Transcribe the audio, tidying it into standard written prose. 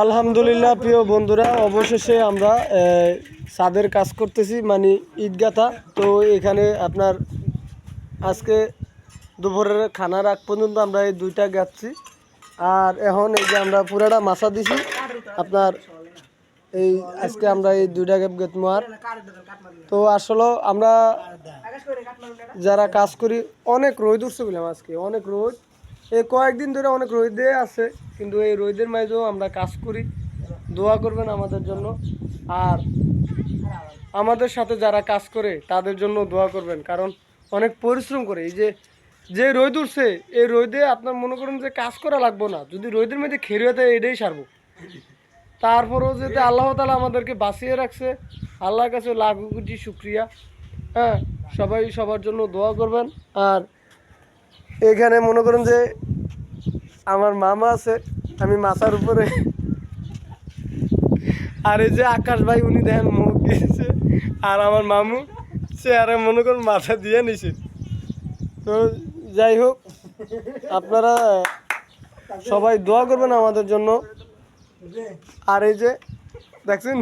আলহামদুলিল্লাহ প্রিয় বন্ধুরা, অবশেষে আমরা ছাদের কাজ করতেছি, মানে ইট গাঁথা। তো এখানে আপনার আজকে দুপুরের খানার আগ পর্যন্ত আমরা এই দুইটা গাঁথছি। আর এখন এই যে আমরা পুরাটা মাছা দিছি আপনার এই আজকে আমরা এই দুইটা গ্যাপ গেতমো। আর তো আসলে আমরা যারা কাজ করি অনেক রোদ উঠছে বললাম, আজকে অনেক রোদ, এই কয়েকদিন ধরে অনেক রোদে আছে, কিন্তু এই রোদের মাঝেও আমরা কাজ করি। দোয়া করবেন আমাদের জন্য, আর আমাদের সাথে যারা কাজ করে তাদের জন্য দোয়া করবেন, কারণ অনেক পরিশ্রম করে। এই যে রোদ উঠছে, এই রোদে আপনার মনে করেন যে কাজ করা লাগবো না, যদি রোদের মধ্যে খেরে হতে এটাই সারবো। তারপরেও যেতে আল্লাহ তাআলা আমাদেরকে বাঁচিয়ে রাখছে, আল্লাহর কাছে লাখ কোটি শুকরিয়া। হ্যাঁ, সবাই সবার জন্য দোয়া করবেন। আর এখানে মনে করেন যে আমার মামা আছে, আমি মাথার উপরে, আর এই যে আকাশ ভাই উনি দেখেন মুখ দিয়েছে, আর আমার মামু চেয়ারে মনে করেন মাথা দিয়ে নিছে। তো যাই হোক, আপনারা সবাই দোয়া করবেন আমাদের জন্য। আর এই যে দেখছেন